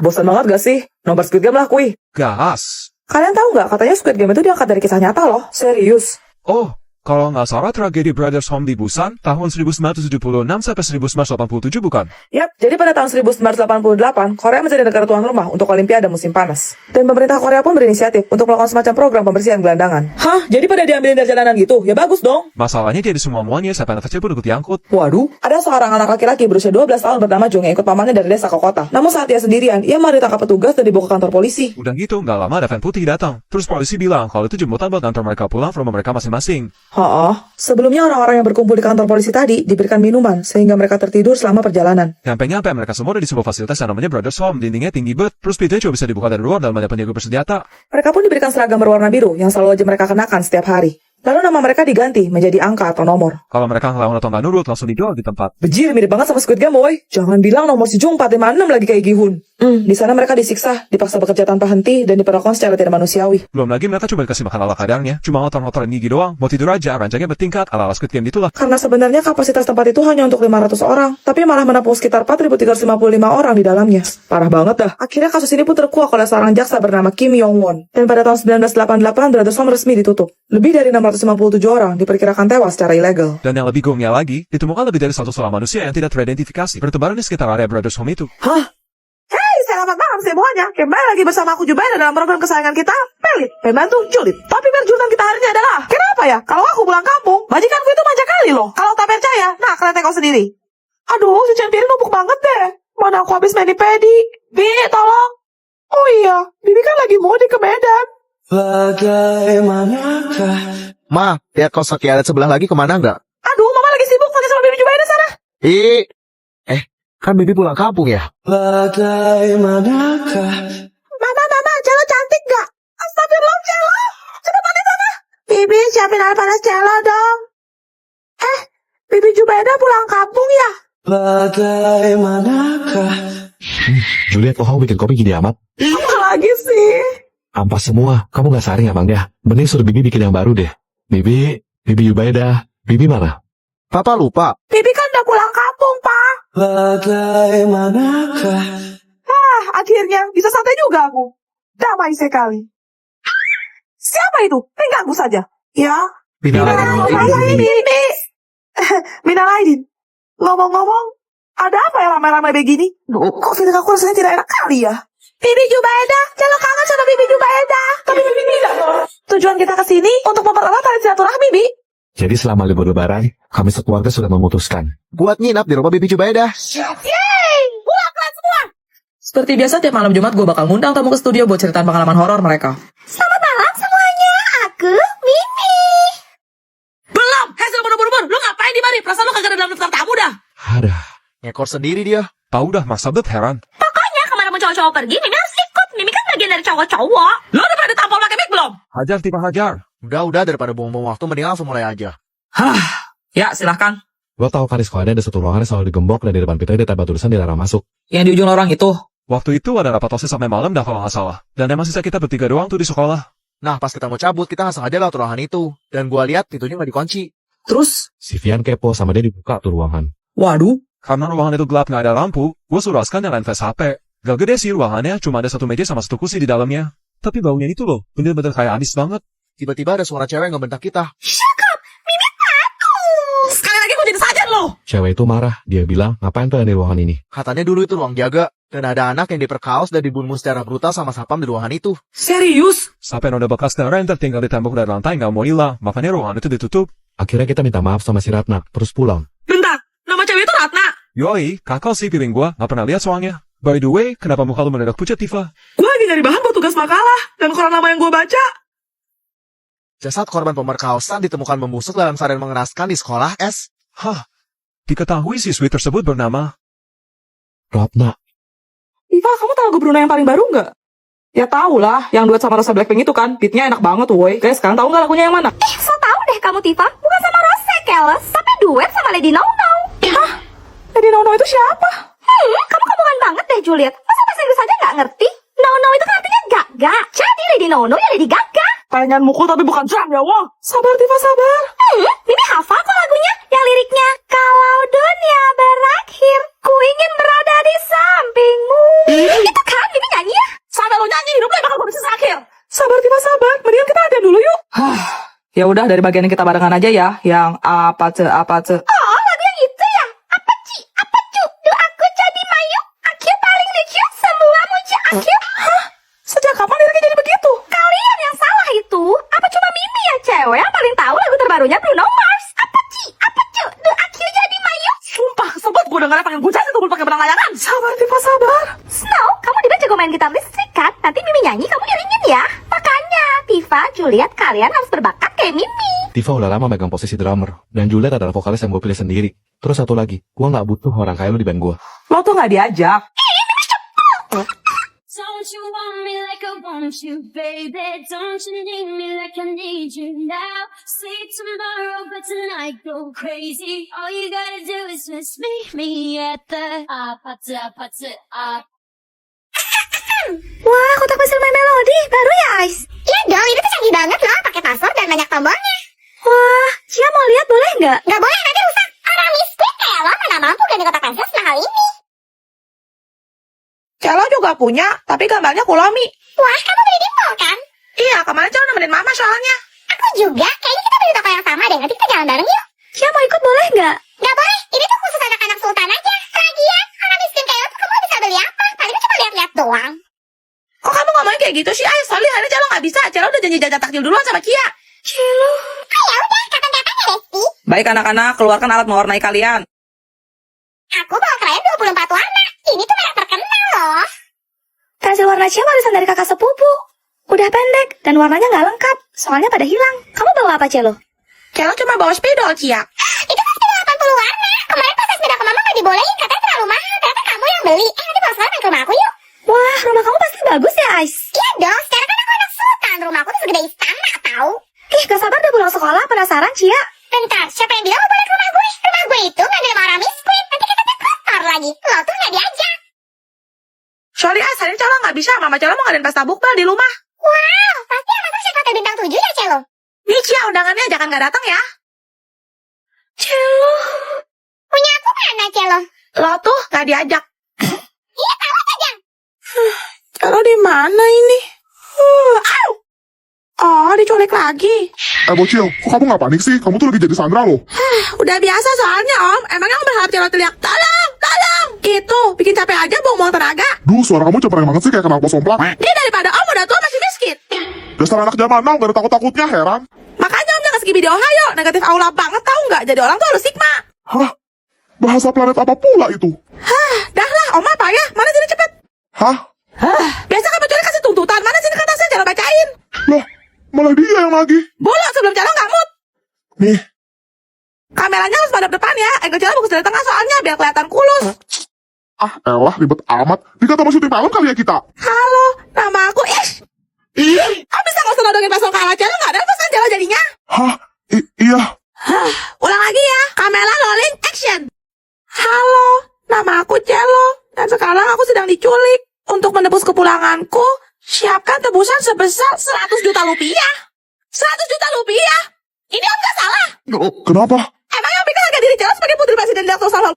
Bosan banget gak sih? Nomor Squid Game lah kui. Gas. Kalian tahu nggak? Katanya Squid Game itu diangkat dari kisah nyata loh. Serius. Oh, kalau nggak salah tragedi Brothers Home di Busan tahun 1976 sampai 1987 bukan? Yap, jadi pada tahun 1988, Korea menjadi negara tuan rumah untuk Olimpiade musim panas. Dan pemerintah Korea pun berinisiatif untuk melakukan semacam program pembersihan gelandangan. Hah? Jadi pada diambilin dari jalanan gitu? Ya bagus dong. Masalahnya jadi semua-muanya sampai anak kecil pun ikut diangkut. Waduh, ada seorang anak laki-laki berusia 12 tahun bernama Jung yang ikut pamannya dari desa ke kota. Namun saat dia sendirian, ia malah ditangkap petugas dan dibawa ke kantor polisi. Udah gitu, nggak lama ada van putih datang. Terus polisi bilang kalau itu jemputan buat kantor mereka pulang ke rumah mereka masing-masing. Sebelumnya orang-orang yang berkumpul di kantor polisi tadi diberikan minuman sehingga mereka tertidur selama perjalanan. Nyampe-nyampe mereka semua ada di sebuah fasilitas yang namanya Brothers Home. Dindingnya tinggi banget, terus pintunya cuma bisa dibuka dari luar dan banyak penjaga bersenjata. Mereka pun diberikan seragam berwarna biru yang selalu aja mereka kenakan setiap hari. Lalu nama mereka diganti menjadi angka atau nomor. Kalau mereka ngelawan atau nggak nurut, langsung dijual di tempat. Bejir, mirip banget sama Squid Game, boy. Jangan bilang nomor si Jung 456 lagi kayak Gihun. Di sana mereka disiksa, dipaksa bekerja tanpa henti, dan diperlakukan secara tidak manusiawi. Belum lagi mereka cuma dikasih makan ala kadarnya, cuma ngotor-ngotorin gigi doang. Mau tidur aja, ranjangnya bertingkat, ala-ala Squid Game itulah. Karena sebenarnya kapasitas tempat itu hanya untuk 500 orang, tapi malah menampung sekitar 4.355 orang di dalamnya. Parah banget dah. Akhirnya kasus ini pun terkuak oleh seorang jaksa bernama Kim Yong-won. Dan pada tahun 1988, Brothers Home resmi ditutup. Lebih dari 657 orang diperkirakan tewas secara ilegal. Dan yang lebih gongnya lagi, ditemukan lebih dari 100 orang manusia yang tidak teridentifikasi bertebaran di sekitar area Brothers Home itu. Hah? Hey, selamat malam semuanya. Kembali lagi bersama aku Jubaida dalam program kesayangan kita, Pelit, pembantu julid. Topik perjuangan kita hari ini adalah, kenapa ya? Kalau aku pulang kampung, majikanku itu manja kali loh. Kalau tak percaya, nah kalian tengok sendiri. Aduh, cucian piring numpuk banget deh. Mana aku habis mani-pedi. Bi, tolong. Oh iya, Bibi kan lagi mudik ke Medan. Bagaimanakah? Ma, lihat kos kaki alat sebelah lagi kemana nggak? Aduh, Mama lagi sibuk lagi sama Bibi Jubaida sana. Kan Bibi pulang kampung ya? Bagaimanakah? Mama, Celo cantik gak? Astagfirullah, Celo. Cepetan di sana. Bibi, siapin air panas Celo dong. Bibi Jubaida pulang kampung ya? Bagaimanakah? Juliet, kok kamu bikin kopi gini amat? Apa lagi sih? Ampas semua, kamu gak saring abang ya? Mending suruh Bibi bikin yang baru deh. Bibi Jubaida, Bibi mana? Papa lupa. Bibi kan udah pulang kampung, Pak. Bagaimanakah? Akhirnya bisa santai juga aku. Damai sekali. Siapa itu? Ganggu saja. Ya. Mina Laidin. Ngomong-ngomong, ada apa ya ramai-ramai begini? Kok feeling aku rasanya tidak enak kali ya? Bibi Jubaida, Celo kangen sama Bibi Jubaida. Tapi Bibi tidak loh. Tujuan kita kesini untuk mempererat tali silaturahmi, Bi. Jadi selama libur lebaran, kami sekeluarga sudah memutuskan. Buat nginap di rumah Bibi Jubaida. Yeay! Pulang kalian semua! Seperti biasa tiap malam Jumat gue bakal ngundang tamu ke studio buat ceritaan pengalaman horor mereka. Selamat malam semuanya, aku Mimi. Belum! Hasil buru-buru, lu ngapain di mari? Perasaan lu kagak ada dalam daftar tamu dah. Ada. Ngekor sendiri dia. Tahu dah, masa bet heran. Pokoknya kemana-mana cowok-cowok pergi, Mimi harus ikut. Mimi kan bagian dari cowok-cowok. Lu udah pada tampol pakai mic belum? Hajar tipe hajar. Udah daripada buang-buang waktu mending langsung mulai aja. Ya, silahkan. Lo tau kan di sekolahnya ada satu ruangan yang selalu digembok dan di depan pintunya ditempel tulisan dilarang masuk. Yang di ujung lorong itu. Waktu itu ada rapat OSIS sampai malam dah kalau nggak salah. Dan emang sisa kita bertiga doang tuh di sekolah. Nah, pas kita mau cabut, kita nggak sengaja lewat ruangan itu. Dan gua lihat pintunya nggak dikunci. Terus? Si Vian kepo sama dia dibuka tuh ruangan. Waduh. Karena ruangan itu gelap nggak ada lampu, gue suruh Askan nyalain flash HP. Gak gede sih ruangannya, cuma ada satu meja sama satu kursi di dalamnya. Tapi baunya itu loh, bener-bener kayak anis banget. Tiba-tiba ada suara cewek ngebentak kita. Shut up, Mimi takut. Sekali lagi gue jadi sajan lo. Cewek itu marah, dia bilang, ngapain kalian di ruangan ini? Katanya dulu itu ruang jaga. Dan ada anak yang diperkaos dan dibunuh secara brutal sama sapam di ruangan itu. Serius? Sampai noda bekas darah yang tertinggal di tembok dan lantai nggak mau hilang, makanya ruangan itu ditutup. Akhirnya kita minta maaf sama si Ratna, terus pulang. Bentar, nama cewek itu Ratna. Yoi, kakak sih piring gua, nggak pernah lihat soalnya. By the way, kenapa muka lu mendadak pucat, Tifa? Gue lagi nyari bahan buat tugas makalah. Dan koran lama yang gue baca. Jasad korban pemerkosaan ditemukan membusuk dalam keadaan mengenaskan di sekolah S. Hah, diketahui siswi tersebut bernama... Ratna, Iva, kamu tahu lagu Bruno yang paling baru nggak? Ya tau lah, yang duet sama Rosa Blackpink itu kan. Beatnya enak banget woi. Guys, sekarang tahu nggak lagunya yang mana? So tau deh kamu Tifa, bukan sama Rose Keles, tapi duet sama Lady No No. Hah? Lady No No itu siapa? Kamu kampungan banget deh Juliet. Masa bahasa Inggris aja nggak ngerti? No No itu kan artinya gaga. Jadi Lady No No ya Lady Gaga. Pengen mukul tapi bukan jam ya, wah. Sabar Tifa, sabar. Mimi hafal kok lagunya. Yang liriknya, kalau dunia berakhir, ku ingin berada di sampingmu. Itu Ya udah dari bagian yang kita barengan aja ya. Yang apa ce. Oh, lagu yang itu ya? Apa Ci? Apa Cu? Doaku jadi mayu. Aku paling lucu. Semua muja aku. Hah? Sejak kapan liriknya jadi begitu? Kalian yang salah itu. Apa cuma Mimi ya cewek yang paling tahu lagu terbarunya Bruno Mars? Apa Ci? Apa Cu? Doaku jadi mayu. Sumpah, sebut gue dengarnya pengen gue jatuh pakai benang layangan. Sabar, Tifa, sabar. Snow, kamu juga jago main gitar listrik kan? Nanti Mimi nyanyi, kamu iringin ya. Makanya, Tifa, Juliet, kalian harus berbakat kayak Mimi. Tifa udah lama megang posisi drummer. Dan Juliet adalah vokalis yang gue pilih sendiri. Terus satu lagi, gue gak butuh orang kayak lu di band gue. Lo tuh gak diajak. Don't you want me like I want you, baby? Don't you need me like I need you now? Sleep tomorrow, but tonight go crazy. All you gotta do is just meet me at the Wah, kotak hasil main melodi, baru ya, Ais? Iya dong, ini tuh canggih banget loh, pakai password dan banyak tombolnya. Wah, Cia mau lihat boleh nggak? Nggak boleh, nanti rusak. Orang miskin kayak lo mana mampu ganti kotak pensil semahal ini. Celo juga punya, tapi gambarnya Kulami. Wah, kamu beli di mall kan? Iya, kemarin Celo nemenin mama soalnya. Aku juga, kayaknya kita beli toko yang sama deh, nanti kita jalan bareng yuk. Cia mau ikut boleh nggak? Nggak boleh, ini tuh khusus anak-anak sultan aja. Lagian, orang miskin kayak lo tuh kamu bisa beli apa? Paling cuma lihat-lihat doang. Kok kamu ngomongin kayak gitu sih, Ais? Soalnya hari ini Celo gak bisa. Celo udah janji jajan takjil duluan sama Kia. Celo. Ah ya udah, kapan-kapan ya, Besti. Baik anak-anak, keluarkan alat mewarnai kalian. Aku bawa krayon 24 warna. Ini tuh merek terkenal loh. Pensil warna Cia warisan dari kakak sepupu. Udah pendek dan warnanya nggak lengkap. Soalnya pada hilang. Kamu bawa apa, Celo? Celo cuma bawa spidol, Cia. Itu kan sepeda 80 warna. Kemarin pas sepeda ke mama nggak dibolehin. Katanya terlalu mahal. Ternyata kamu yang beli. Nanti pulang sekolah main ke rumah aku yuk. Wah, rumah kamu pasti bagus ya, Ais? Iya dong. Sekarang kan aku anak sultan. Rumahku tuh segede istana, tau? Ih, gak sabar udah pulang sekolah. Penasaran, Cia? Bentar, siapa yang bilang mau balik rumah gue? Rumah gue itu ngambil sama orang miskin. Nanti katanya kotor lagi. Lo tuh nggak diajak. Sorry, Ais, hari ini Celo gak bisa. Mama Celo mau ngadain pesta bukbal di rumah. Wow, pasti anaknya chef hotel bintang 7 ya, Celo? Nih, Cia, undangannya jangan gak datang ya. Celo. Punya aku mana, Celo? Lo tuh gak diajak. Iya, tahu aja. Celo di mana ini? Au! Oh, diculik lagi. Bocil, kok kamu gak panik sih? Kamu tuh lagi jadi Sandra loh. Udah biasa soalnya, Om. Emangnya Om berharap Celo teriak, tolong, tolong. Gitu, bikin capek aja buang-buang tenaga. Duh, suara kamu cemerlang banget sih kayak kenal pos somplak. Dia daripada Om udah tua masih miskin. Dasar anak zaman now, gak ada takut-takutnya, heran. Makanya Om jangan skip di Ohio. Negatif aula banget tau nggak? Jadi orang tuh harus sigma. Hah? Bahasa planet apa pula itu? Dah lah, Om apa ya? Mana sini cepet. Hah? Biasa kan pencuri kasih tuntutan. Mana sini kertasnya? Jangan bacain. Loh, malah dia yang lagi. Bolok sebelum Celo nggak mood. Nih, Kameranya harus pada depan ya. Angle Celo bagus dari tengah soalnya biar kelihatan kulus. elah ribet amat. Dikata mau syuting film kali ya kita. Halo, nama aku Ish. Om bisa nggak usah nodongin pasal kalah Celo nggak ada pasan Celo jadinya. Hah? Iya. Ulang lagi ya. Kamera rolling action. Halo, nama aku Celo. Dan sekarang aku sedang diculik. Untuk menebus kepulanganku, siapkan tebusan sebesar 100 juta rupiah. 100 juta rupiah? Ini Om gak salah. Kenapa? Emangnya Om pikir harga diri Celo sebagai putri presiden Dato' Salman